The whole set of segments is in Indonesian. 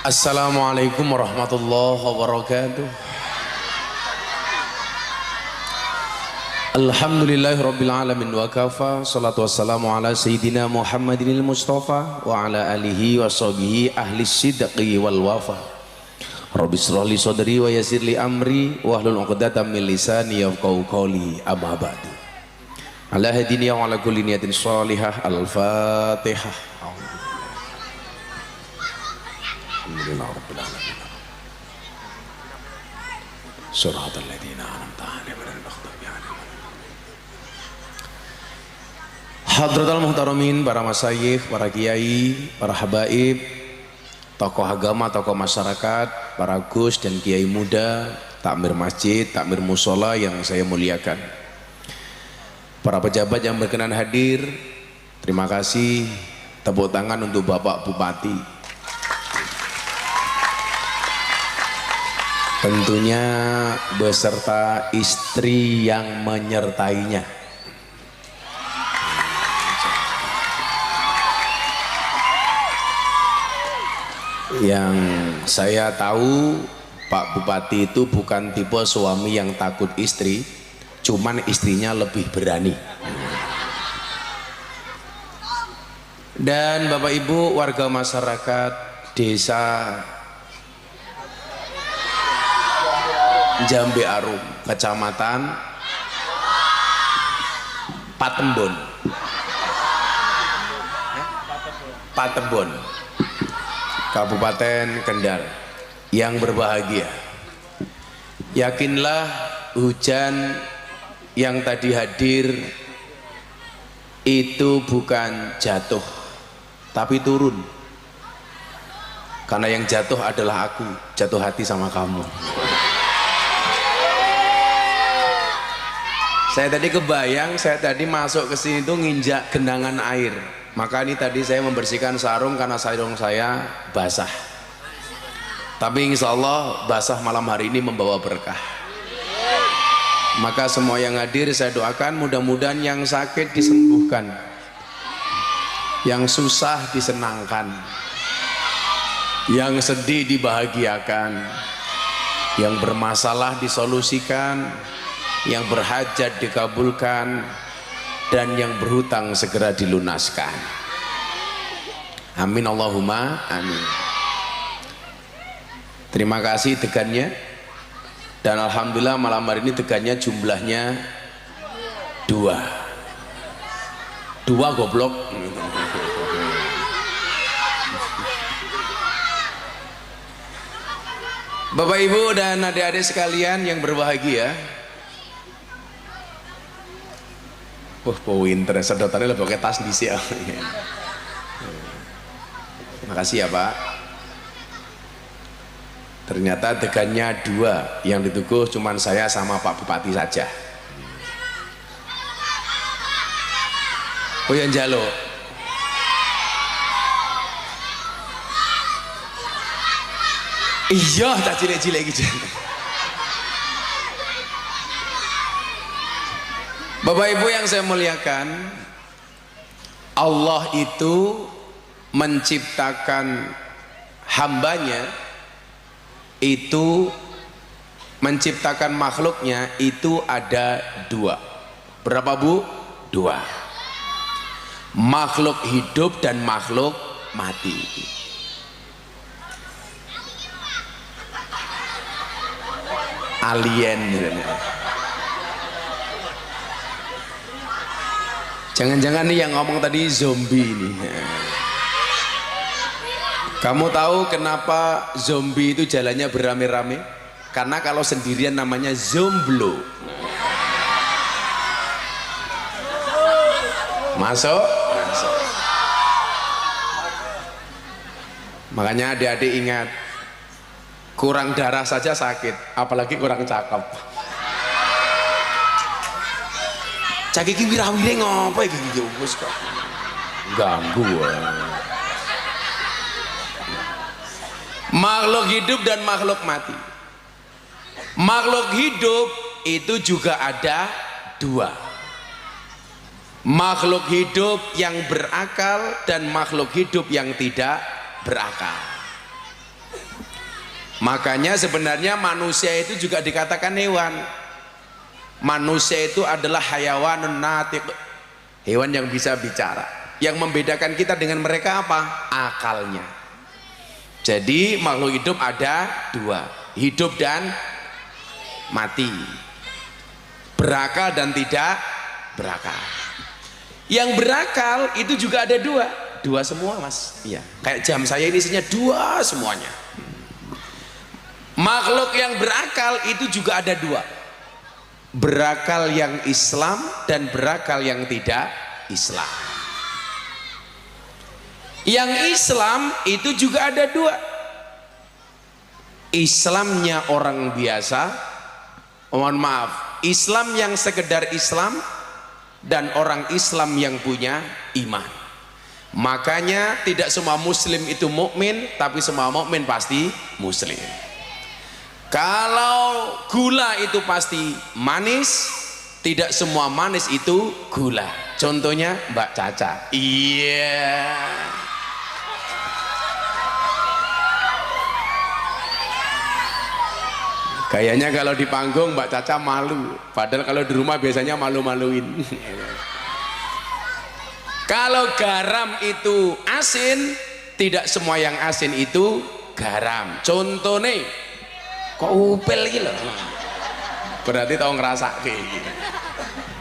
Assalamualaikum warahmatullahi wabarakatuh. Alhamdulillahi rabbil alamin wa kafa. Salatu wassalamu ala sayyidina Muhammadinil Mustafa wa ala alihi wa sahbihi ahli sidqi wal wafa. Rabbi shrah li sadri wa yassir li amri wa hlul 'uqdatam min lisani yafqahu qawli. Amma ba'du. Ala hadini wa ala kulli niyatin shalihah. Al-Fatihah. Alhamdulillah rabbil alamin. Shiratal ladzina an'amta 'alaihim ghairil maghdubi 'alaihim. Hadratul muhtaramin, para masyayikh, para kiai, para habaib, tokoh agama, tokoh masyarakat, para gus dan kiai muda, takmir masjid, takmir musola yang saya muliakan. Para pejabat yang berkenan hadir, terima kasih. Tepuk tangan untuk Bapak Bupati. Tentunya beserta istri yang menyertainya. Yang saya tahu Pak Bupati itu bukan tipe suami yang takut istri, cuman istrinya lebih berani. Dan Bapak Ibu warga masyarakat desa Jambe Arum, Kecamatan Patembon, Kabupaten Kendal yang berbahagia. Yakinlah hujan yang tadi hadir itu bukan jatuh, tapi turun. Karena yang jatuh adalah aku, jatuh hati sama kamu. Saya tadi kebayang, saya tadi masuk ke sini tuh nginjak genangan air. Maka ini tadi saya membersihkan sarung karena sarung saya basah. Tapi insya Allah basah malam hari ini membawa berkah. Maka semua yang hadir saya doakan mudah-mudahan yang sakit disembuhkan, yang susah disenangkan, yang sedih dibahagiakan, yang bermasalah disolusikan, yang berhajat dikabulkan, dan yang berhutang segera dilunaskan. Amin Allahumma amin. Terima kasih degannya, dan alhamdulillah malam hari ini degannya jumlahnya dua goblok. Bapak Ibu dan adik-adik sekalian yang berbahagia, pinter, sedotannya lebih pakai tas disi. Makasih ya Pak. Ternyata degannya dua, yang dituguh cuman saya sama Pak Bupati saja. Oh yang jalo. Iya, tak cilik-cilik gitu. Bapak Ibu yang saya muliakan, Allah itu menciptakan hambanya, itu menciptakan makhluknya itu ada dua. Berapa Bu? Dua. Makhluk hidup dan makhluk mati. Alien misalnya. Jangan-jangan nih yang ngomong tadi zombie nih. Kamu tahu kenapa zombie itu jalannya beramai-ramai? Karena kalau sendirian namanya zomblo. Masuk? Masuk. Makanya adik-adik ingat, kurang darah saja sakit, apalagi kurang cakep. Cak iki wirawire ngopo iki wis kok ganggu. Makhluk hidup dan makhluk mati. Makhluk hidup itu juga ada dua. Makhluk hidup yang berakal dan makhluk hidup yang tidak berakal. Makanya sebenarnya manusia itu juga dikatakan hewan. Manusia itu adalah hayawanun natiq, hewan yang bisa bicara. Yang membedakan kita dengan mereka apa? Akalnya. Jadi makhluk hidup ada dua, hidup dan mati, berakal dan tidak berakal. Yang berakal itu juga ada dua, dua semua mas. Iya. Kayak jam saya ini isinya dua semuanya. Makhluk yang berakal itu juga ada dua, berakal yang Islam dan berakal yang tidak Islam. Yang Islam itu juga ada dua, Islamnya orang biasa, mohon maaf, Islam yang sekedar Islam, dan orang Islam yang punya iman. Makanya tidak semua muslim itu mukmin, tapi semua mukmin pasti muslim. Kalau gula itu pasti manis, tidak semua manis itu gula. Contohnya Mbak Caca. Iya. Kayaknya kalau di panggung Mbak Caca malu, padahal kalau di rumah biasanya malu-maluin. Kalau garam itu asin, tidak semua yang asin itu garam. Contohnya kok upel gitu, berarti tahu ngerasa kayak gitu.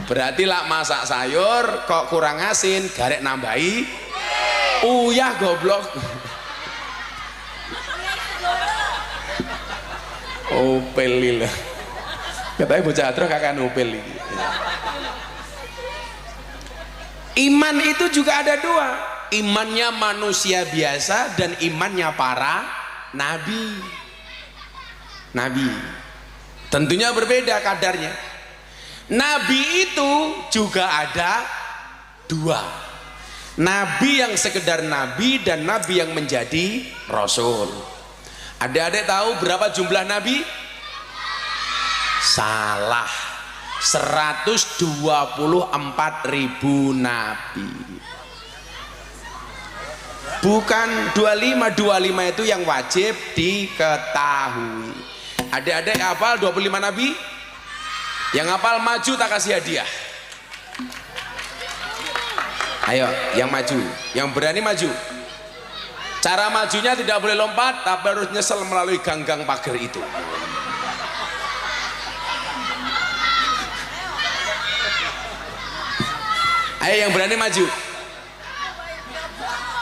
Berarti lah masak sayur kok kurang asin, garek nambahi uyah goblok. Upel lila, katanya bocah terus kakak upel ini. Iman itu juga ada dua, imannya manusia biasa dan imannya para nabi. Nabi tentunya berbeda kadarnya. Nabi itu juga ada dua, nabi yang sekedar nabi dan nabi yang menjadi rasul. Adik-adik tahu berapa jumlah nabi? Salah, 124.000 nabi. Bukan 25 itu yang wajib diketahui. Adik-adik hafal 25 nabi? Yang hafal maju tak kasih hadiah. Ayo yang maju, yang berani maju. Cara majunya tidak boleh lompat, tapi harus nyesel melalui gang-gang pagar itu. Ayo yang berani maju.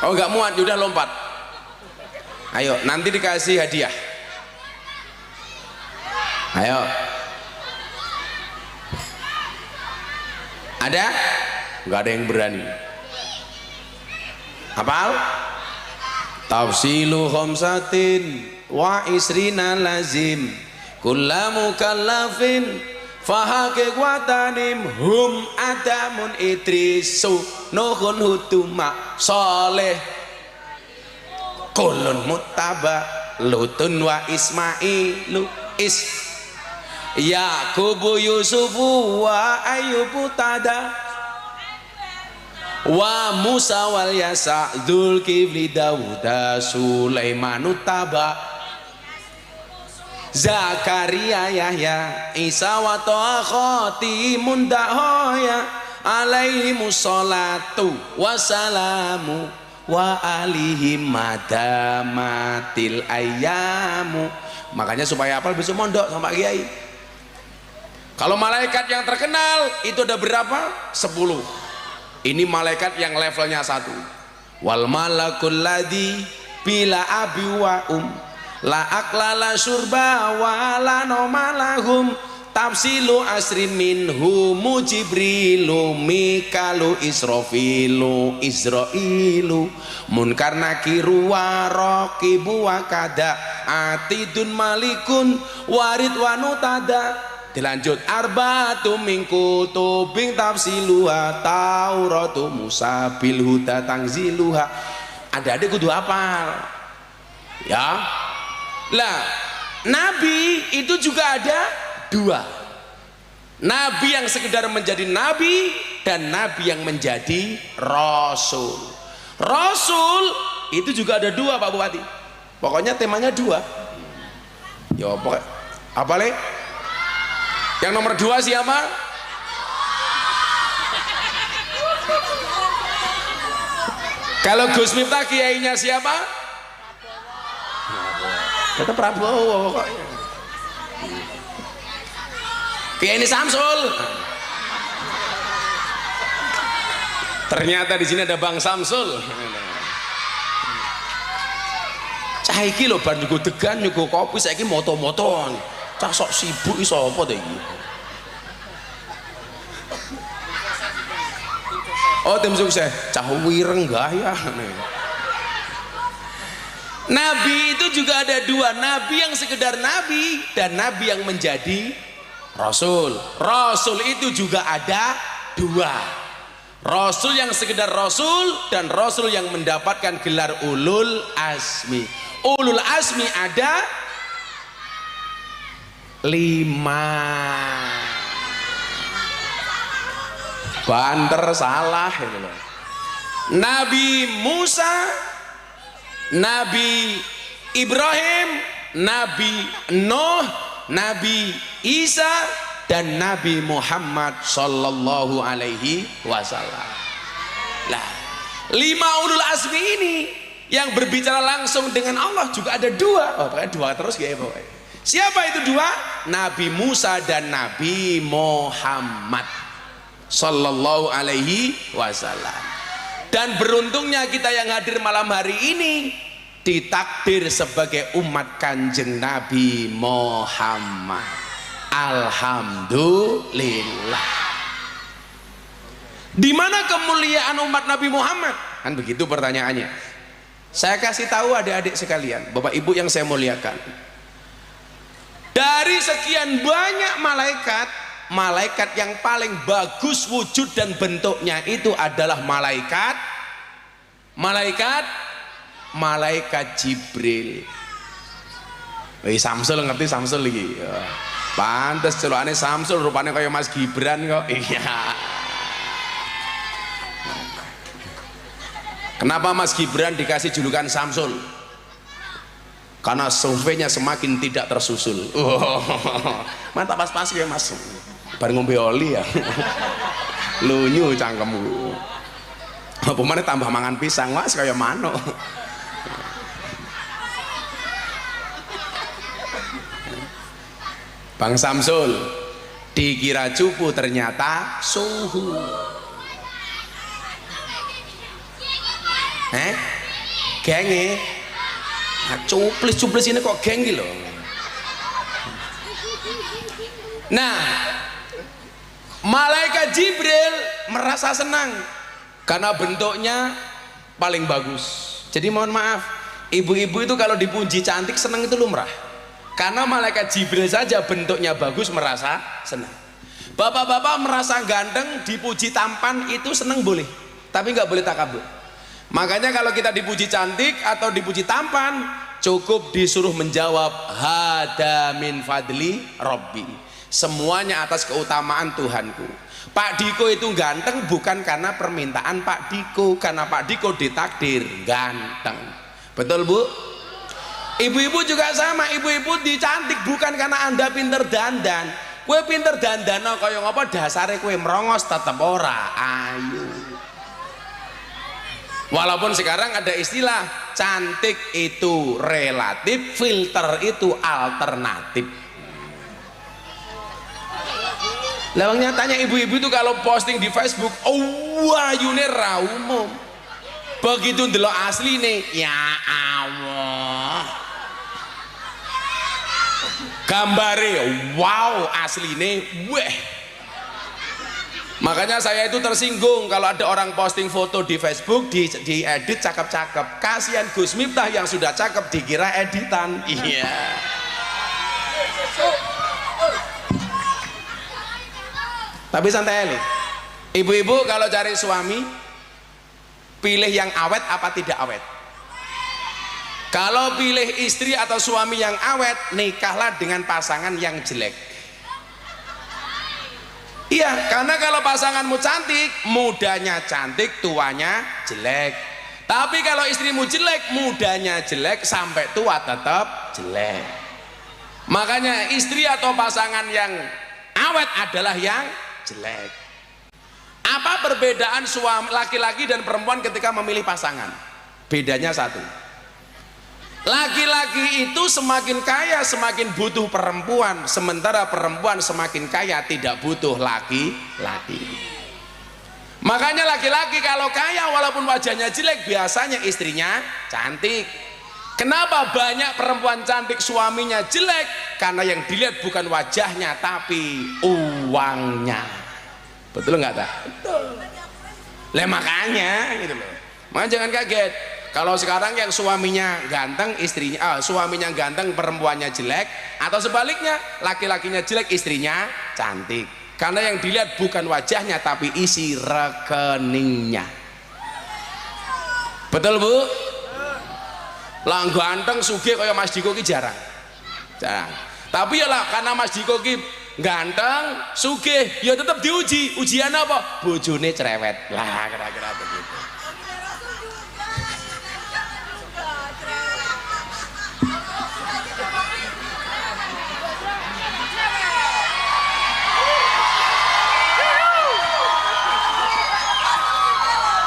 Oh nggak muat, udah lompat. Ayo nanti dikasih hadiah. Ayo. Ada? Nggak ada yang berani. Hafal? Tafsilu khamsatin wa isrina lazim kulla mukallafin fahaqiq watanim hum adamun idrisu nuhun hutuma soleh kulun muttaba lutun wa ismailu is Yaqubu Yusufu wa Ayyubu tada wa Musa wal Yasa Dzulkifli Dawuda Sulaimanu taba Zakaria Yahya Isa wa Toha Khotimun Dahoya alaihimus salatu wassalamu wa alihim madamatil ayyamu. Makanya supaya hafal besok mondok sama kiai. Kalau malaikat yang terkenal itu ada berapa? 10. Ini malaikat yang levelnya 1. Wal malakul ladzi bila abi wa la aklala surba wa la nomalahum tafsilu asri minhu mujibrilu mikalu israfilu israilu munkar nakiru wa raqibu wa kada atidun malikun warid wa nutada. Dilanjut arba'atu min kutubin tafsiluha tauratu musa bil huda tangziluha. Adik-adik kudu hafal ya. Lah nabi itu juga ada dua, nabi yang sekedar menjadi nabi dan nabi yang menjadi rasul. Rasul itu juga ada dua Pak Bupati. Pokoknya temanya dua. Ya apa le? Yang nomor dua siapa? Kalau Gus Miftah kiainya siapa? Tetap Prabowo pokoknya. Kiai ini Samsul. Ternyata di sini ada Bang Samsul. Cah iki lho bar nyuguh degan nyuguh kopi saiki moto-motoan. Cah sok sibuk iso apa to iki? Oh tim sukses, cah wireng gaya. Nabi itu juga ada dua, nabi yang sekedar nabi dan nabi yang menjadi rasul. Rasul itu juga ada dua, rasul yang sekedar rasul dan rasul yang mendapatkan gelar ulul azmi. Ulul azmi ada 5. Banter salah itu loh. Nabi Musa, Nabi Ibrahim, Nabi Nuh, Nabi Isa, dan Nabi Muhammad sallallahu alaihi wasallam. Lah, 5 ulul azmi ini yang berbicara langsung dengan Allah juga ada 2. Oh, pokoknya 2 terus ya pokoknya. Siapa itu 2? Nabi Musa dan Nabi Muhammad sallallahu alaihi wasallam. Dan beruntungnya kita yang hadir malam hari ini ditakdir sebagai umat Kanjeng Nabi Muhammad. Alhamdulillah. Di mana kemuliaan umat Nabi Muhammad? Kan begitu pertanyaannya. Saya kasih tahu adik-adik sekalian, Bapak Ibu yang saya muliakan. Dari sekian banyak malaikat, malaikat yang paling bagus wujud dan bentuknya itu adalah malaikat Jibril. Samsul ngerti Samsul lagi. Pantes celokane Samsul rupanya kayak Mas Gibran kok. Iya. Kenapa Mas Gibran dikasih julukan Samsul? Karena surveinya semakin tidak tersusul. Mantap pas-pas ya Mas. Bareng ngombe oli ya. Lunyu cangkemmu. Apa mana tambah mangan pisang Mas kaya mano. Bang Samsul dikira cupu ternyata suhu. Genge. Nah, cuplis ini kok geng gitu loh. Nah, malaikat Jibril merasa senang karena bentuknya paling bagus. Jadi mohon maaf, ibu-ibu itu kalau dipuji cantik senang itu lumrah. Karena malaikat Jibril saja bentuknya bagus merasa senang. Bapak-bapak merasa ganteng dipuji tampan itu senang boleh, tapi nggak boleh takabur. Makanya kalau kita dipuji cantik atau dipuji tampan, cukup disuruh menjawab hada min fadli Robbi. Semuanya atas keutamaan Tuhanku. Pak Diko itu ganteng bukan karena permintaan Pak Diko, karena Pak Diko ditakdir ganteng. Betul Bu? Ibu-ibu juga sama, ibu-ibu dicantik bukan karena Anda pinter dandan. Kue pinter dandan kaya ngapa dasare kue merongos tetep ora ayu. Walaupun sekarang ada istilah cantik itu relatif, filter itu alternatif. Lawangnya tanya ibu-ibu itu kalau posting di Facebook, oh ayune ra umum. Begitu ndelok asline, ya Allah. Gambare wow asline weh. Makanya saya itu tersinggung kalau ada orang posting foto di Facebook diedit cakep-cakep. Kasihan Gus Miftah yang sudah cakep dikira editan. Iya. Tapi santai nih. Ibu-ibu kalau cari suami pilih yang awet apa tidak awet? Kalau pilih istri atau suami yang awet, nikahlah dengan pasangan yang jelek. Iya, karena kalau pasanganmu cantik, mudanya cantik, tuanya jelek. Tapi kalau istrimu jelek, mudanya jelek, sampai tua tetap jelek. Makanya istri atau pasangan yang awet adalah yang jelek. Apa perbedaan suami laki-laki dan perempuan ketika memilih pasangan? Bedanya satu, laki-laki itu semakin kaya semakin butuh perempuan, sementara perempuan semakin kaya tidak butuh laki-laki. Makanya laki-laki kalau kaya walaupun wajahnya jelek, biasanya istrinya cantik. Kenapa banyak perempuan cantik suaminya jelek? Karena yang dilihat bukan wajahnya tapi uangnya. Betul nggak tak? Betul. Lah makanya gitu loh. Makanya jangan kaget kalau sekarang yang suaminya ganteng, suaminya ganteng, perempuannya jelek, atau sebaliknya laki-lakinya jelek, istrinya cantik. Karena yang dilihat bukan wajahnya tapi isi rekeningnya. Betul Bu? Lah ganteng sugih kayak Mas Diko ki jarang. Tapi ya lah karena Mas Diko ki ganteng sugih, ya tetap diuji. Ujian apa? Bojone cerewet. Lah kira-kira begitu.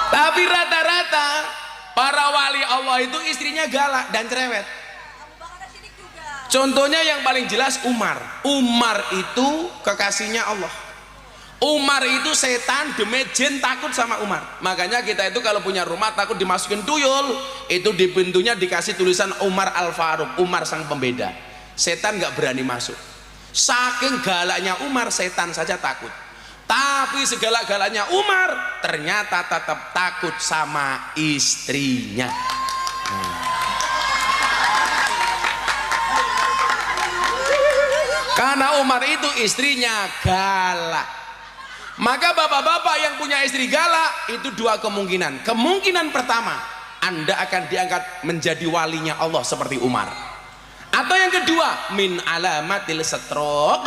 Tapi rata-rata para wali Allah itu istrinya galak dan cerewet. Contohnya yang paling jelas Umar. Umar itu kekasihnya Allah. Umar itu setan, demet, jin takut sama Umar. Makanya kita itu kalau punya rumah takut dimasukin tuyul, itu di pintunya dikasih tulisan Umar Al-Faruq, Umar sang pembeda. Setan nggak berani masuk. Saking galaknya Umar, setan saja takut. Tapi segala-galanya Umar ternyata tetap takut sama istrinya. Karena Umar itu istrinya galak. Maka bapak-bapak yang punya istri galak itu dua kemungkinan. Kemungkinan pertama, Anda akan diangkat menjadi walinya Allah seperti Umar. Atau yang kedua, min alamatil stroke.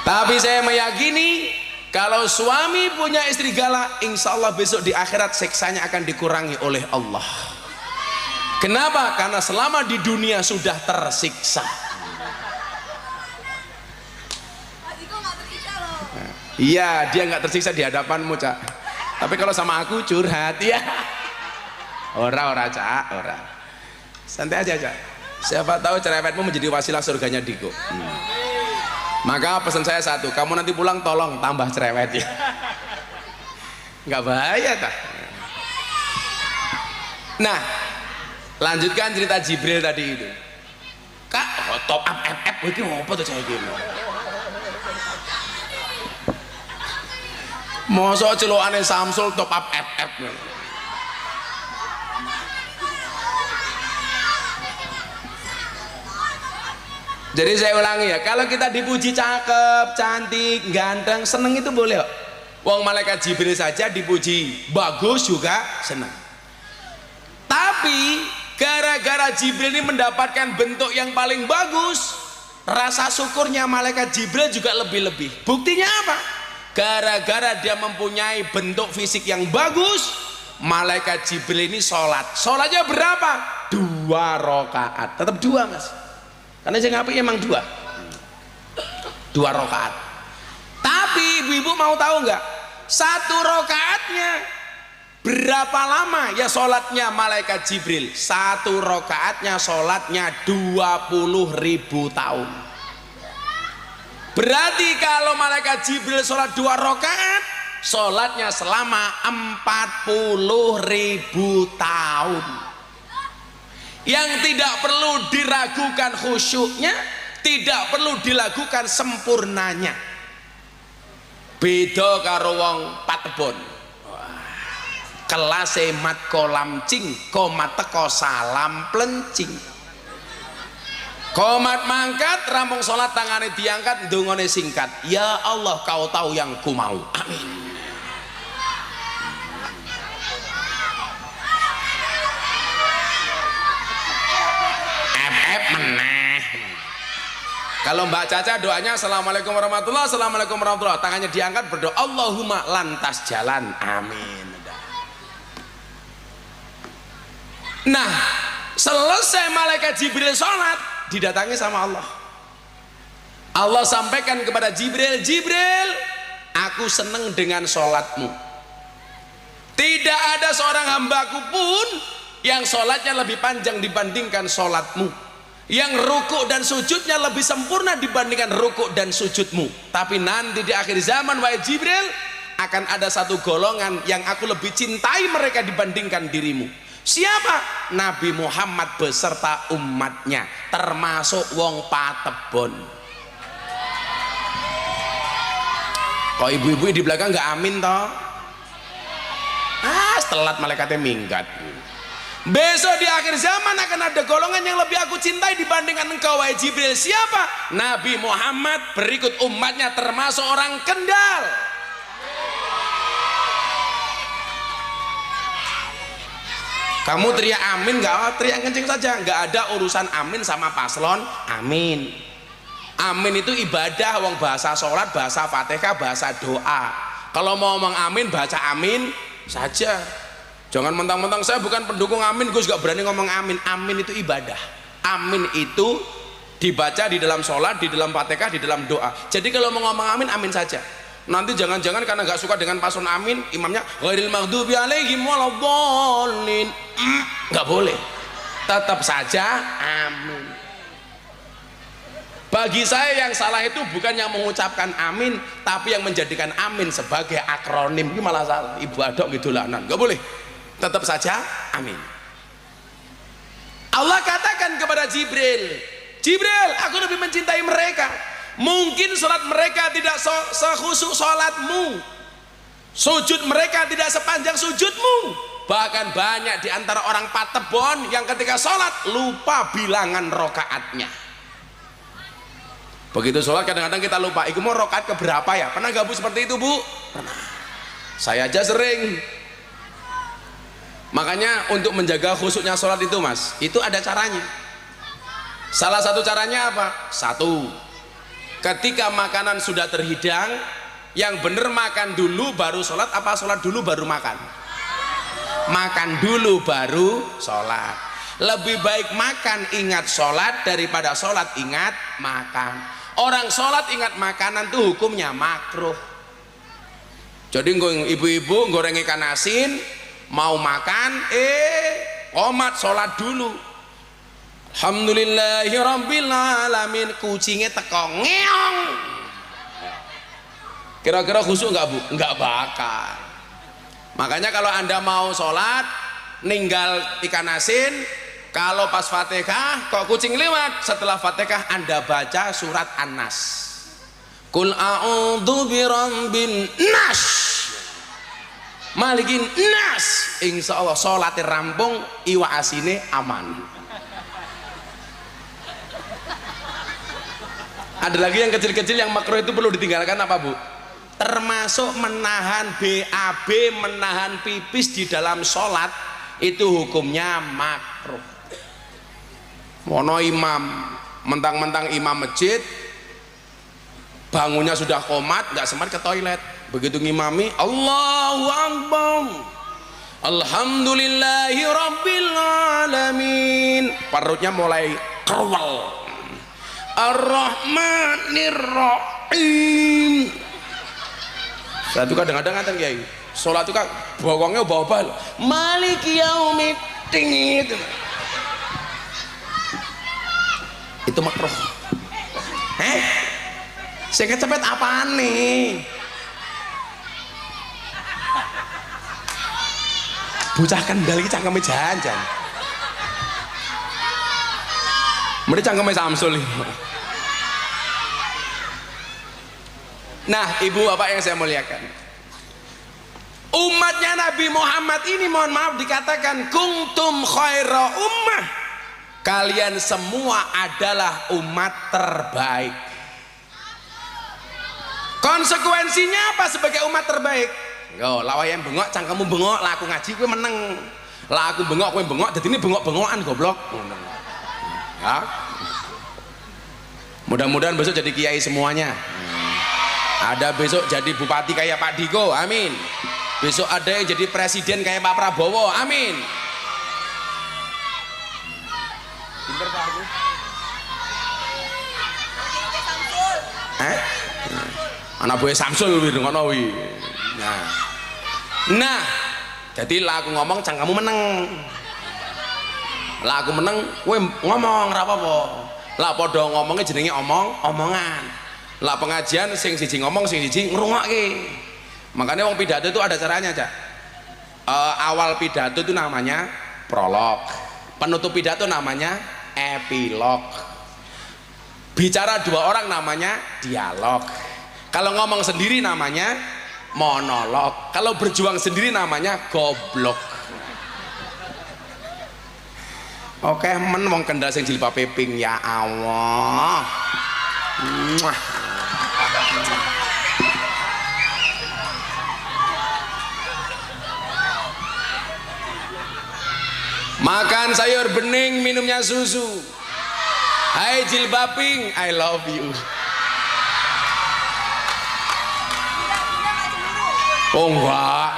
Tapi saya meyakini kalau suami punya istri galak, insya Allah besok di akhirat siksanya akan dikurangi oleh Allah. Kenapa? Karena selama di dunia sudah tersiksa. Iya, dia nggak tersiksa di hadapanmu, Cak. Tapi kalau sama aku curhat, ya. Ora, Cak, ora. Santai aja, Cak. Siapa tahu cerewetmu menjadi wasilah surganya Diko. Maka pesan saya satu, kamu nanti pulang tolong tambah cerewet ya. Nggak bahaya tak? Nah, lanjutkan cerita Jibril tadi itu. Kak, top up FF, ini apa tuh saya gini? Mosok celokane Samsul top up FF. Jadi saya ulangi ya, kalau kita dipuji cakep, cantik, ganteng, seneng itu boleh kok. Wong malaikat Jibril saja dipuji bagus juga seneng. Tapi gara-gara Jibril ini mendapatkan bentuk yang paling bagus, rasa syukurnya malaikat Jibril juga lebih-lebih. Buktinya apa? Gara-gara dia mempunyai bentuk fisik yang bagus, malaikat Jibril ini sholat. Sholatnya berapa? 2 rakaat. Tetap 2 mas. Karena saya ngapain emang 2 rakaat. Tapi ibu-ibu mau tahu nggak? 1 rakaatnya berapa lama ya sholatnya malaikat Jibril? 1 rakaatnya sholatnya 20.000 tahun. Berarti kalau malaikat Jibril sholat 2 rakaat, sholatnya selama 40.000 tahun. Yang tidak perlu diragukan khusyuknya, tidak perlu dilakukan sempurnanya. Beda karo wong Patebon. Kelas mat kolam cing, komat teko salam plencing. Komat mangkat, rampung sholat tangannya diangkat, dungane singkat. Ya Allah, kau tahu yang ku mau. Amin. FF meneh. Kalau Mbak Caca doanya assalamualaikum warahmatullahi, assalamualaikum warahmatullahi, tangannya diangkat berdoa Allahumma lantas jalan, amin. Nah, selesai malaikat Jibril sholat, didatangi sama Allah. Allah sampaikan kepada Jibril, Jibril, aku seneng dengan sholatmu. Tidak ada seorang hambaku pun yang sholatnya lebih panjang dibandingkan sholatmu, yang rukuk dan sujudnya lebih sempurna dibandingkan rukuk dan sujudmu. Tapi nanti di akhir zaman, wahai Jibril, akan ada satu golongan yang aku lebih cintai mereka dibandingkan dirimu. Siapa? Nabi Muhammad beserta umatnya, termasuk wong patebon. Kok ibu-ibu di belakang nggak amin toh? Telat malaikatnya minggat. Besok di akhir zaman akan ada golongan yang lebih aku cintai dibandingkan engkau, wahai Jibril. Siapa? Nabi Muhammad berikut umatnya, termasuk orang Kendal. Kamu teriak amin nggak? Teriak kenceng saja, nggak ada urusan amin sama paslon. Amin. Amin itu ibadah, wong bahasa sholat, bahasa fatihah, bahasa doa. Kalau mau ngomong amin, baca amin saja. Jangan mentang-mentang saya bukan pendukung amin, gue juga berani ngomong amin. Amin itu ibadah. Amin itu dibaca di dalam sholat, di dalam fatihah, di dalam doa. Jadi kalau mau ngomong amin, amin saja. Nanti jangan-jangan karena nggak suka dengan paslon amin, imamnya ghairil maghdubi alaihim waladhdallin. Nggak boleh. Tetap saja amin. Bagi saya yang salah itu bukan yang mengucapkan amin, tapi yang menjadikan amin sebagai akronim. Ini malah salah. Ibu adok gitu lanan. Nggak boleh. Tetap saja amin. Allah katakan kepada Jibril, Jibril, aku lebih mencintai mereka. Mungkin sholat mereka tidak sekhusyuk sholatmu, sujud mereka tidak sepanjang sujudmu. Bahkan banyak di antara orang patebon yang ketika sholat lupa bilangan rokaatnya. Begitu sholat kadang-kadang kita lupa, itu mau rokaat keberapa ya? Pernah gak Bu seperti itu Bu? Pernah. Saya aja sering. Makanya untuk menjaga khusyuknya sholat itu Mas, itu ada caranya. Salah satu caranya apa? Satu, ketika makanan sudah terhidang, yang benar makan dulu baru sholat, apa sholat dulu baru makan? Makan dulu baru sholat. Lebih baik makan ingat sholat daripada sholat ingat makan. Orang sholat ingat makanan tuh hukumnya makruh. Jadi ibu-ibu goreng ikan asin, mau makan, qomat sholat dulu. Alhamdulillahirabbil alamin, kucingnya teko ngeong. Kira-kira khusyuk nggak Bu? Nggak bakal. Makanya kalau Anda mau sholat ninggal ikan asin, kalau pas Fatihah kok kucing lewat, setelah Fatihah Anda baca surat An-Nas. Qul a'udzu birabbin nas, malikin nas. Insyaallah sholatnya rampung, iwa asine aman. Ada lagi yang kecil-kecil yang makruh itu perlu ditinggalkan apa Bu? Termasuk menahan BAB, menahan pipis di dalam sholat, itu hukumnya makruh. Mono imam, mentang-mentang imam masjid, bangunnya sudah qomat, nggak sempat ke toilet. Begitu ngimami, Allahu Akbar, Alhamdulillahi Rabbil Alamin, perutnya mulai kerwal. Ar-Rahmanir Rahim. Saya tuh kadang-kadang ngatain Kiai, sholat tuh kan bokongnya bawa-bawa, Maliki Yaumiddin. Itu makruh. Saya kecepet apaan nih? Bocah Kendal iki cangkeme janjan. Mereka cangkeme Samsul. Nah, ibu bapak yang saya muliakan, umatnya Nabi Muhammad ini, mohon maaf dikatakan kuntum khaira ummah, kalian semua adalah umat terbaik. Konsekuensinya apa sebagai umat terbaik? Yo, lawa yang bengok cangkemmu bengok, lah aku ngaji gue meneng, lah aku bengok gue bengok, jadi ini bengok-bengokan goblok. Ya. Mudah-mudahan besok jadi kiai semuanya. Ada besok jadi bupati kayak Pak Diko, amin. Besok ada yang jadi presiden kayak Pak Prabowo, amin. Pinter Pak aku. Anak buah Samsul wi ngono wi. Nah, jadi lah aku ngomong cang kamu meneng. Lah aku meneng, kowe ngomong ora apa-apa. Lah padha ngomongnya jenenge omongan. Lah pengajian sing siji ngomong sing siji ngrungokke. Makanya wong pidato itu ada caranya, Cak. Awal pidato itu namanya prolog. Penutup pidato namanya epilog. Bicara dua orang namanya dialog. Kalau ngomong sendiri namanya monolog. Kalau berjuang sendiri namanya goblok. Oke, men wong Kendal sing jilbab ping ya Allah. Muah. Makan sayur bening, minumnya susu. Hai jilbab pink, I love you. Oh enggak,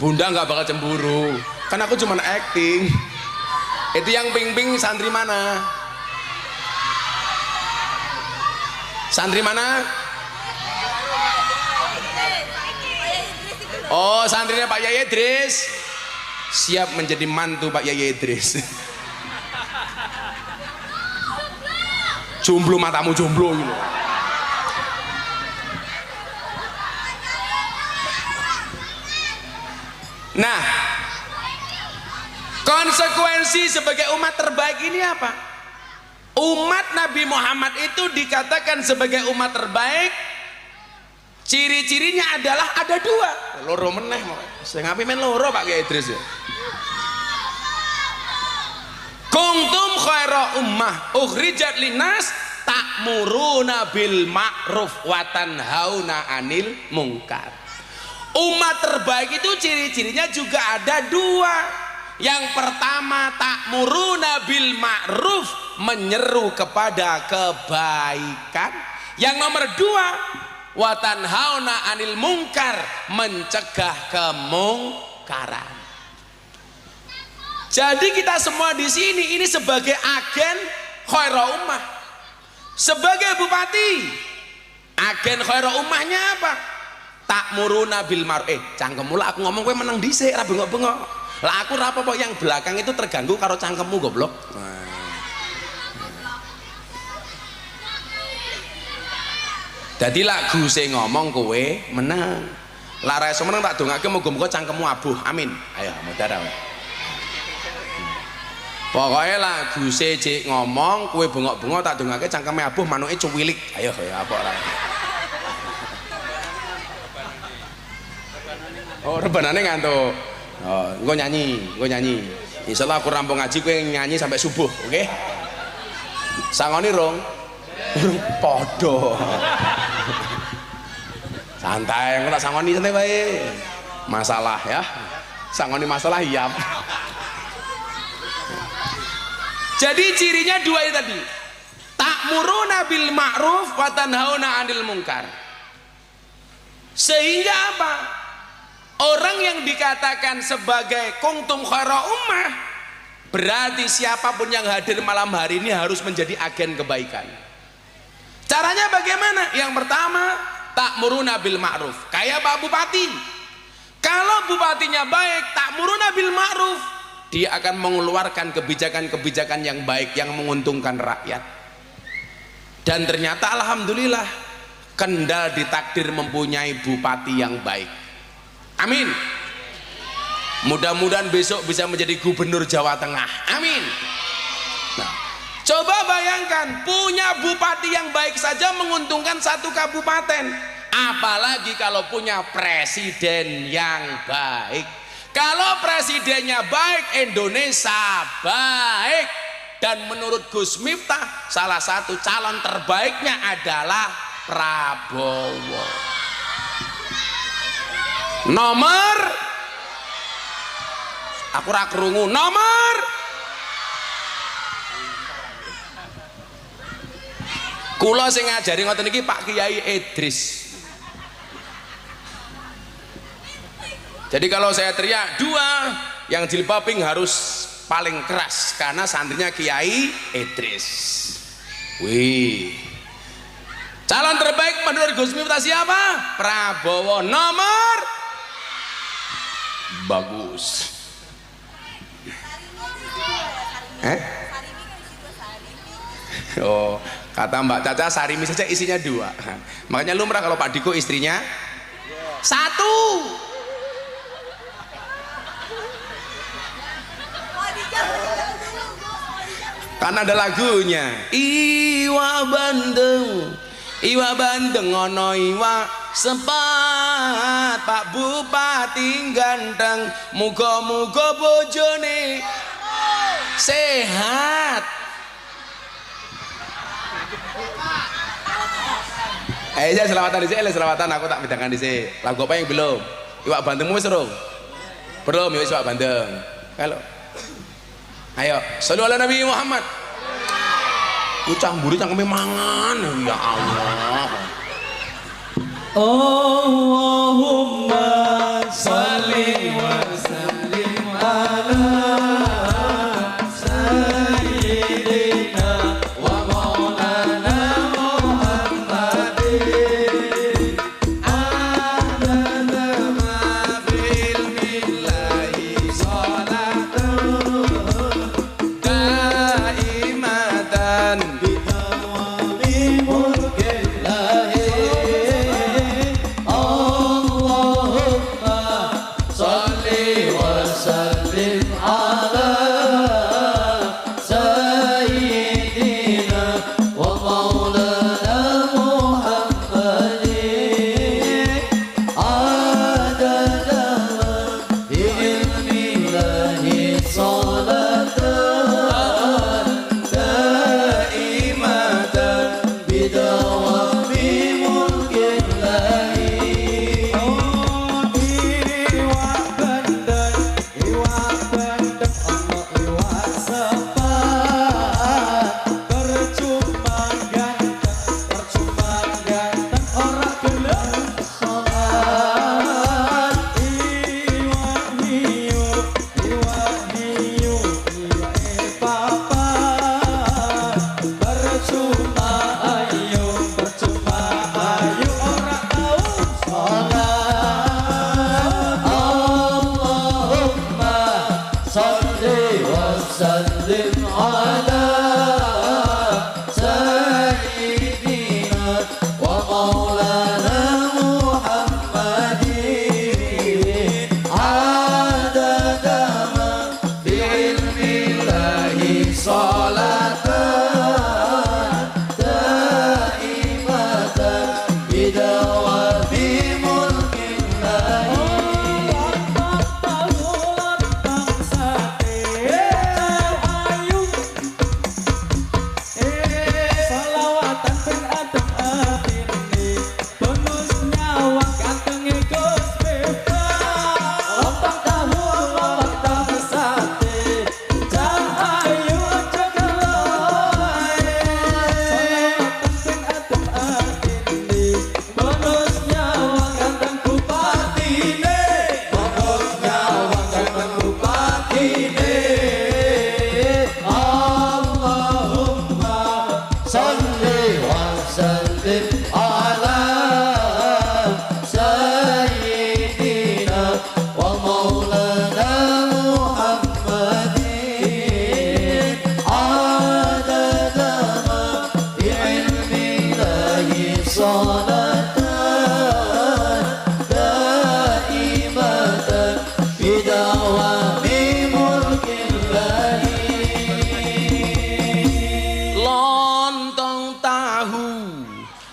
bunda enggak bakal cemburu, kan aku cuma acting. Itu yang ping-ping santri mana? Santri mana? Oh, santrinya Pak Yai Idris. Siap menjadi mantu Pak Yai Idris. Jomblo matamu jomblo gitu. Nah, konsekuensi sebagai umat terbaik ini apa? Umat Nabi Muhammad itu dikatakan sebagai umat terbaik. Ciri-cirinya adalah ada dua. Loro meneh, saya ngapain main loro Pak Kiai Idris ya? Kuntum khaira ummah ukhrijat linnas ta'muruna bil ma'ruf wa tanhauna 'anil munkar. Umat terbaik itu ciri-cirinya juga ada dua. Yang pertama ta'muruna bil ma'ruf, menyeru kepada kebaikan. Yang nomor dua wa tanhauna 'anil munkar, mencegah kemungkaran. Jadi kita semua di sini ini sebagai agen khairul ummah. Sebagai bupati, agen khairul ummahnya apa? Ta'muruna bil ma'ruf. Cangkemmu lah aku ngomong kowe menang dhisik ra bengok-bengok. Lah aku ra apa-apa yang belakang itu terganggu karo cangkemmu goblok. Dadi lah Guse ngomong kowe menang. Lah ra iso menang tak dongake muga-muga cangkemmu abuh. Amin. Ayo mudhara. Pokoknya lah Guse cek ngomong kowe bengok-bengok tak dongake cangkeme abuh manuke cuwilik. Ayo ya apa ora. Oh rebanane ngantuk. Oh, engko nyanyi. Insyaallah aku rampung ngaji kowe nyanyi sampai subuh, oke? Okay? Sangoni rong. Padha. Santai, engko tak sangoni santai wae. Masalah ya. Sangoni masalah iya. Jadi cirinya dua itu tadi. Ta'muruna bil ma'ruf wa tanhauna 'anil munkar. Sehingga apa? Orang yang dikatakan sebagai kuntum khaira ummah, berarti siapapun yang hadir malam hari ini harus menjadi agen kebaikan. Caranya bagaimana? Yang pertama, ta'muruna bil ma'ruf. Kayak Pak Bupati. Kalau bupatinya baik, ta'muruna bil ma'ruf, dia akan mengeluarkan kebijakan-kebijakan yang baik yang menguntungkan rakyat. Dan ternyata alhamdulillah Kendal ditakdir mempunyai bupati yang baik. Amin. Mudah-mudahan besok bisa menjadi gubernur Jawa Tengah. Amin. Nah, coba bayangkan punya bupati yang baik saja menguntungkan satu kabupaten, apalagi kalau punya presiden yang baik. Kalau presidennya baik, Indonesia baik. Dan menurut Gus Miftah, salah satu calon terbaiknya adalah Prabowo. Nomor, aku ra krungu, nomor Kula sing ngajari ngoten iki Pak Kiai Idris. Jadi kalau saya teriak dua, yang jilbab pink harus paling keras karena santrinya Kiai Idris. Wih, calon terbaik menurut Gus Miftah siapa? Prabowo nomor bagus. Oh, kata Mbak Caca Sarimi saja isinya dua. Makanya lumrah kalau Pak Diko istrinya satu. Karena ada lagunya Iwa Bandeng ono iwa sepat Pak Bupati ganteng muga-muga bojone sehat. Saya selawatan di sini, selawatan aku tak bedakan di sini. Lagu apa yang belum? Iwak Bandeng wis urung? Belum, ya wis Iwak Bandeng. Kalau ayo, sallu ala Nabi Muhammad. Camburi cangkeme mangan, ya Allah. Allahumma shalli wa sallim ala sayyidina wa maulana Muhammadin adada ma fil millahi salatu daimatan bidawami mulkillahi.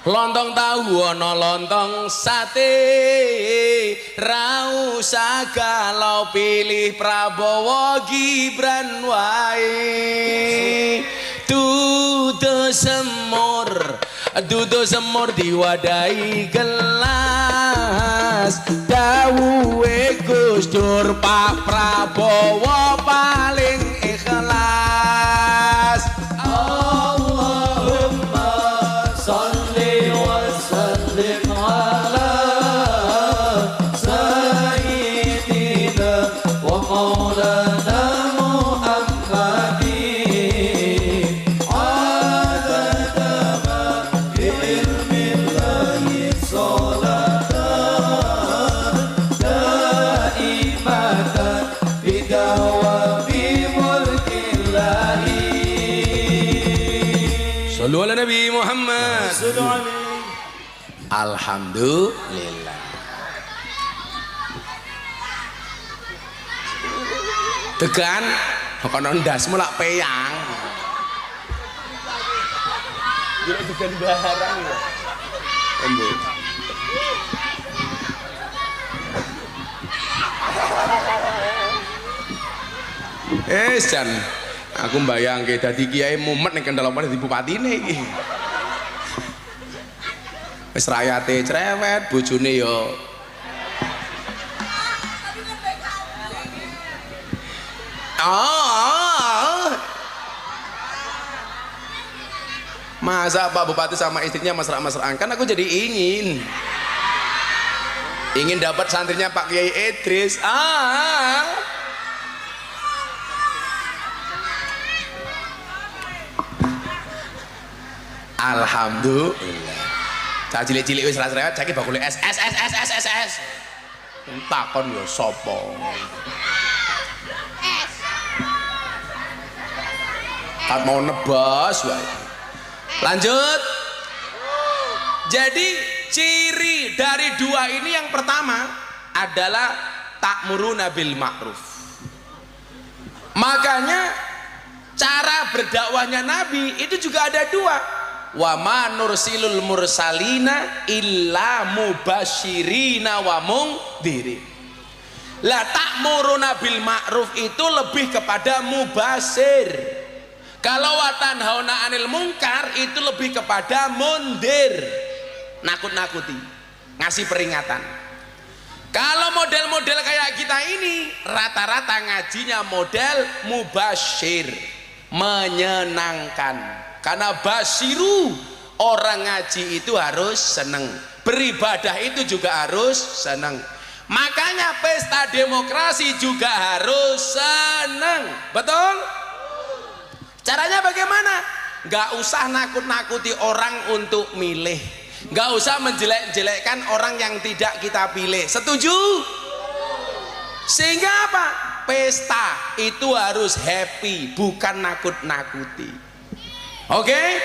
Lontong tahu ana lontong sate, ra usah galau pilih Prabowo Gibran wae. Dudu semur diwadahi gelas, dawuhe Gus Dur Pak Prabowo paling ikhlas. Allahumma Alhamdulillah. Tegan kono ndasmu lak peyang. Yo tegan barang ya. Embo. Jan, aku mbayangke dadi kiai mumet ning kendalaman dadi bupatine iki. Wis rakyate cerewet, bojone yo masa Pak Bupati sama istrinya mesra-mesraan, kan aku jadi ingin dapat santrinya Pak Kiai Idris. Alhamdulillah. Cah cilik-cilik wis cerewet, saiki bakule es. Takon yo sapa? Kat mau nebas wae. Lanjut. Jadi ciri dari dua ini yang pertama adalah ta'muruna bil ma'ruf. Makanya cara berdakwahnya Nabi itu juga ada dua. Wa ma nursilul mursalina illa mubasyirina wa mundhirin. La ta'muruna bil ma'ruf itu lebih kepada mubasir. Kalau watan hauna anil mungkar itu lebih kepada mundir, nakut-nakuti, ngasih peringatan. Kalau model-model kayak kita ini rata-rata ngajinya model mubasyir, menyenangkan. Karena basiru, orang ngaji itu harus seneng, beribadah itu juga harus seneng. Makanya pesta demokrasi juga harus seneng, betul? Caranya bagaimana? Gak usah nakut-nakuti orang untuk milih, gak usah menjelek-jelekkan orang yang tidak kita pilih. Setuju? Sehingga apa? Pesta itu harus happy, bukan nakut-nakuti. Oke?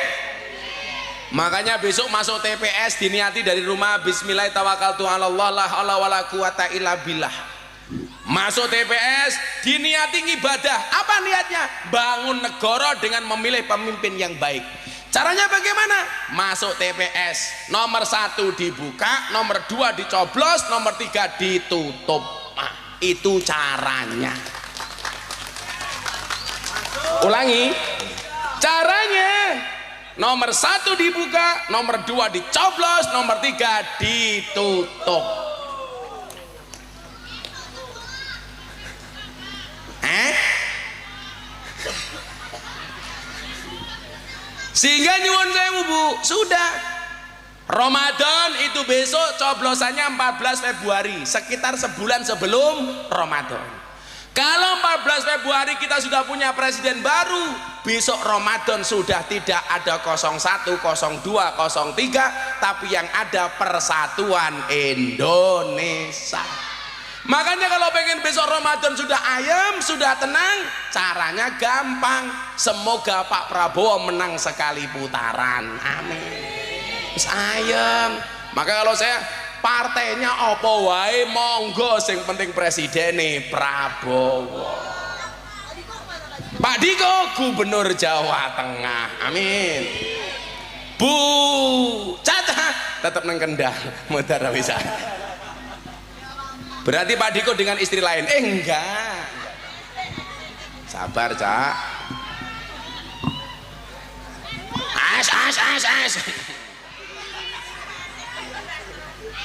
Makanya besok masuk TPS diniati dari rumah, bismillahirrahmanirrahim, la haula wala quwata illa billah. Masuk TPS diniati ibadah. Apa niatnya? Bangun negara dengan memilih pemimpin yang baik. Caranya bagaimana? Masuk TPS, nomor 1 dibuka, nomor 2 dicoblos, nomor 3 ditutup. Itu caranya. Ulangi, caranya nomor 1 dibuka, nomor 2 dicoblos, nomor 3 ditutup. Sehingga nyuwun sewu Bu, sudah Ramadan itu besok coblosannya 14 Februari, sekitar sebulan sebelum Ramadan. Kalau 14 Februari kita sudah punya presiden baru, besok Ramadan sudah tidak ada 01, 02, 03, tapi yang ada Persatuan Indonesia. Makanya kalau pengen besok Ramadan sudah ayem, sudah tenang, caranya gampang. Semoga Pak Prabowo menang sekali putaran, amin. Terus ayem. Maka kalau saya partainya opo wae monggo, sing penting presiden Prabowo. Pak Diko Gubernur Jawa Tengah, amin. Bu Caca tetap nang Kendal, mutar bisa. Berarti Pak Diko dengan istri lain? Enggak. Sabar, Cak. As.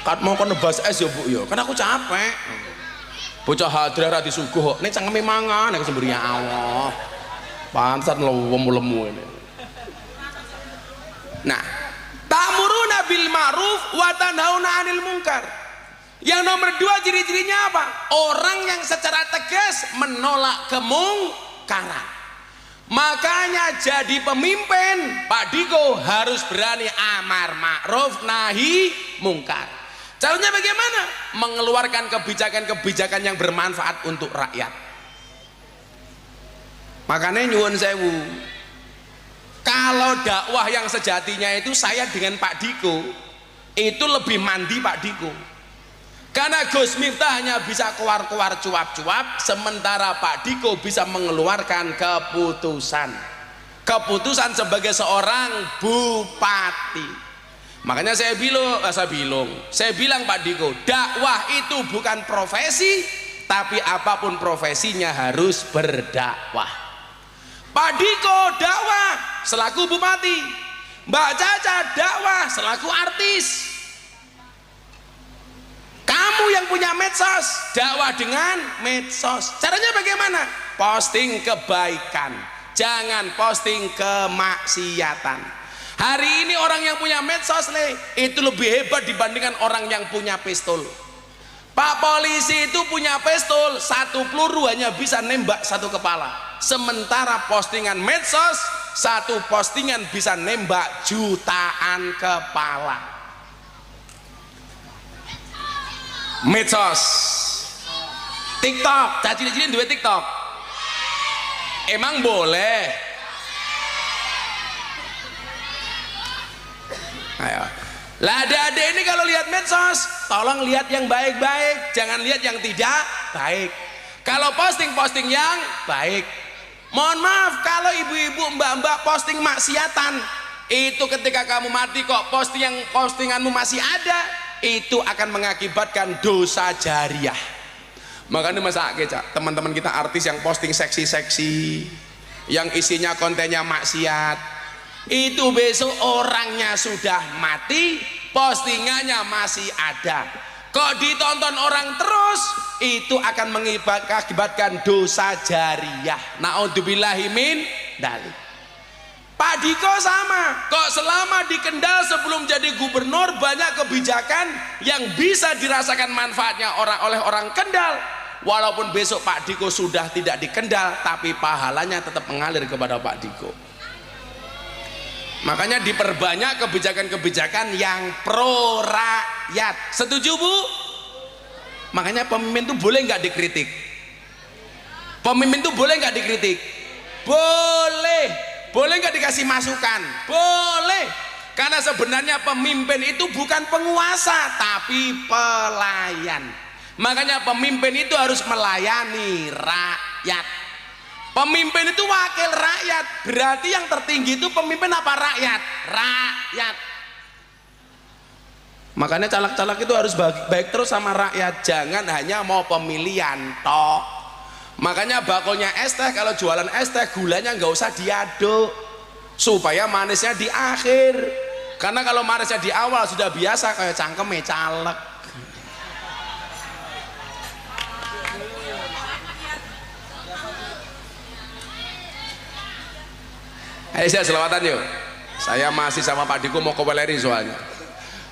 Kat mau kon nebas es ya Bu ya. Kan aku capek. Bocah hadrah ra disuguh. Nek cangkeme mangan nek semburi ya Allah. Pantat lemu ini. Nah, ta'muruna bil ma'ruf wa tanhauna 'anil munkar. Yang nomor 2 ciri-cirinya apa? Orang yang secara tegas menolak kemungkaran. Makanya jadi pemimpin Pak Diko harus berani amar ma'ruf nahi mungkar. Caranya bagaimana? Mengeluarkan kebijakan-kebijakan yang bermanfaat untuk rakyat. Makanya nyuwun sewu, kalau dakwah yang sejatinya itu saya dengan Pak Diko itu lebih mandi Pak Diko. Karena Gus Miftah hanya bisa keluar-keluar cuap-cuap, sementara Pak Diko bisa mengeluarkan keputusan sebagai seorang bupati. Makanya saya bilang Pak Diko, dakwah itu bukan profesi, tapi apapun profesinya harus berdakwah. Pak Diko dakwah selaku bupati, Mbak Caca dakwah selaku artis. Kamu yang punya medsos, dakwah dengan medsos. Caranya bagaimana? Posting kebaikan, jangan posting kemaksiatan. Hari ini orang yang punya medsos itu lebih hebat dibandingkan orang yang punya pistol. Pak polisi itu punya pistol, 1 peluru hanya bisa nembak 1 kepala. Sementara postingan medsos, 1 postingan bisa nembak jutaan kepala. Medsos, TikTok, cilik-cilik duwe TikTok. Emang boleh? Ayo. Lah adik-adik ini kalau lihat medsos, tolong lihat yang baik-baik, jangan lihat yang tidak baik. Kalau posting-posting yang baik. Mohon maaf kalau ibu-ibu, mbak-mbak posting maksiatan, itu ketika kamu mati kok postinganmu masih ada, itu akan mengakibatkan dosa jariah. Makanya masa teman-teman kita artis yang posting seksi-seksi, yang isinya kontennya maksiat, itu besok orangnya sudah mati, postingannya masih ada, kok ditonton orang terus, itu akan mengakibatkan dosa jariah. Naudzubillahi min dzalik. Pak Diko sama, kok selama di Kendal sebelum jadi gubernur banyak kebijakan yang bisa dirasakan manfaatnya oleh orang Kendal. Walaupun besok Pak Diko sudah tidak di Kendal, tapi pahalanya tetap mengalir kepada Pak Diko. Makanya diperbanyak kebijakan-kebijakan yang pro rakyat. Setuju Bu? Makanya pemimpin itu boleh nggak dikritik? Pemimpin itu boleh nggak dikritik? Boleh. Boleh nggak dikasih masukan? Boleh. Karena sebenarnya pemimpin itu bukan penguasa, tapi pelayan. Makanya pemimpin itu harus melayani rakyat. Pemimpin itu wakil rakyat. Berarti yang tertinggi itu pemimpin apa rakyat? Rakyat. Makanya caleg-caleg itu harus baik terus sama rakyat. Jangan hanya mau pemilihan toh. Makanya bakulnya es teh, kalau jualan es teh gulanya nggak usah diaduk supaya manisnya di akhir. Karena kalau manisnya di awal sudah biasa kayak cangkeme caleg. Ayo saya selawatan yuk. Saya masih sama Pak Diko mau ke Weleri soalnya.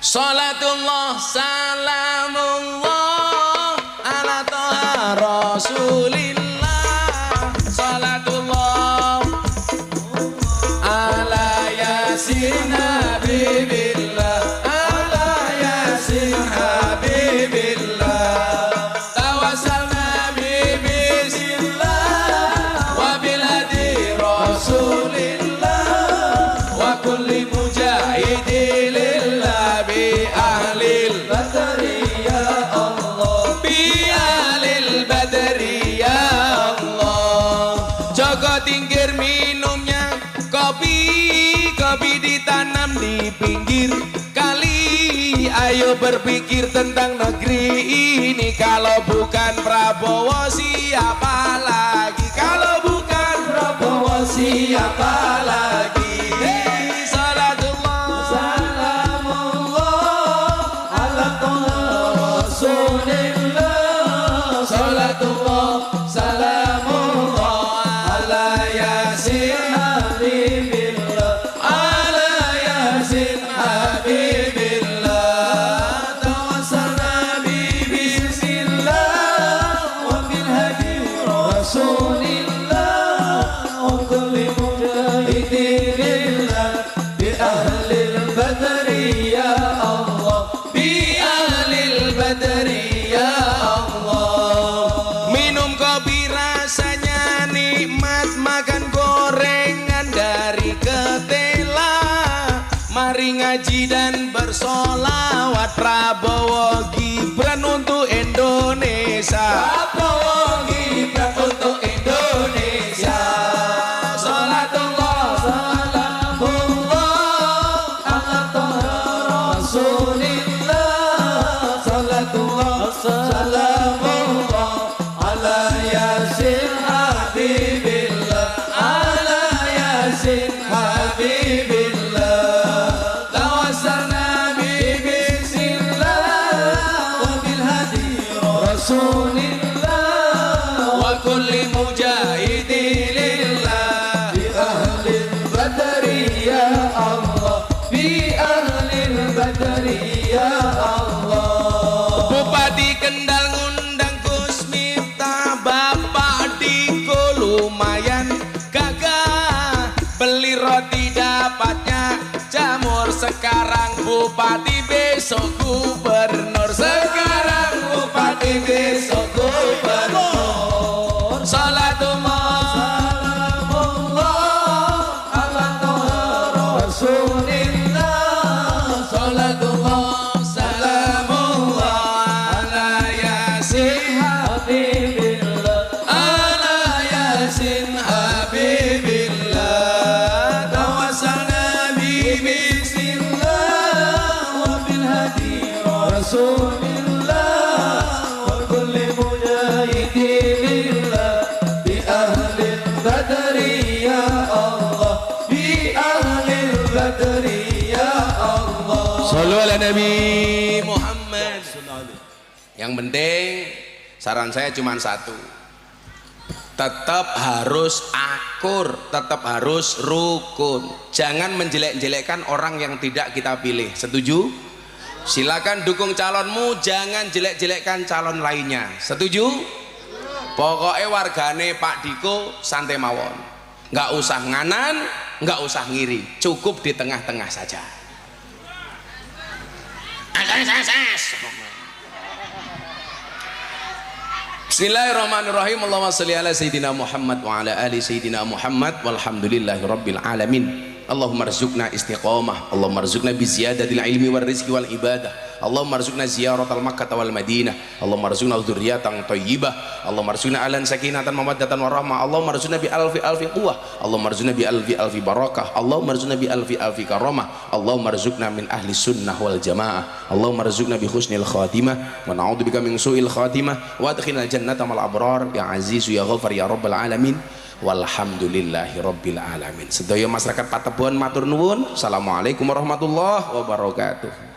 Salatullah salamullah ala toha rasulillah. Salatullah ala yasin habibillah. Ala yasin habibillah. Tawassalna bismillah wa bil hadi rasulillah wa kulli mujahidin lillah bi ahlil badri ya Allah, bi ahlil badri ya Allah. Jaga tingkir minumnya kopi, kopi ditanam di pinggir kali. Ayo berpikir tentang negeri ini, kalau bukan Prabowo siapa lagi? Kalau bukan Prabowo siapa lagi? Prabowo Gibran untuk Indonesia. Prabowo Gibran untuk Indonesia. Salatullah salamullah ala Toha Rasulillah. Salatullah salamullah ala Yasin Habibillah. Ala Yasin Habibillah. Tawassalna bi bismillah wa bil hadi Rasulillah wa kulli mujahidin lillah bi ahli badri ya Allah, bi ahli badri ya Allah. Bupati Kendal ngundang Gus Miftah, Bapak Diko lumayan gagah. Beli roti dapatnya jamur, sekarang bupati besok gubernur. Sekarang bupati besok gubernur. Salatullah salamullah ala Toha Rasulillah. Salatullah salamullah ala Yasin Habibillah. Ala Yasin Habibillah. Tawassalna bi bismillah wa bil hadi Rasulillah wa kulli mujahidin lillah bi ahli badri ya Allah, bi ahli badri ya Allah. Shallu ala Nabi Muhammad. Yang penting saran saya cuma satu, tetap harus akur, tetap harus rukun. Jangan menjelek-jelekkan orang yang tidak kita pilih. Setuju? Silakan dukung calonmu, jangan jelek-jelekkan calon lainnya. Setuju? Pokoknya wargane Pak Diko santai mawon, nggak usah nganan, nggak usah ngiri, cukup di tengah-tengah saja. Bismillahirrahmanirrahim. Allahumma shalli ala sayyidina Muhammad wa ala ali sayyidina Muhammad walhamdulillahi rabbil alamin. Allahumma rzuqna istiqamah, Allahumma rzuqna bi ziyadatil ilmi wal rizqi wal ibadah, Allahumma rzuqna ziyaratal Makkah wal Madinah, Allahumma rzuqna dzurriyyatan thayyibah, Allahumma rzuqna alan sakinatan mawaddatan warahmah, Allahumma rzuqna bi alfi quwwah, Allahumma rzuqna bi alfi barakah, Allahumma rzuqna bi alfi karamah, Allahumma rzuqna min ahli sunnah wal jamaah, Allahumma rzuqna bi husnil khatimah wa na'udzubika min su'il khatimah wa adkhilna jannata mal abrar ya aziz ya ghafar ya rabbal alamin. Walhamdulillahi rabbil alamin. Sedaya masyarakat Patebuan matur nuwun. Assalamualaikum warahmatullahi wabarakatuh.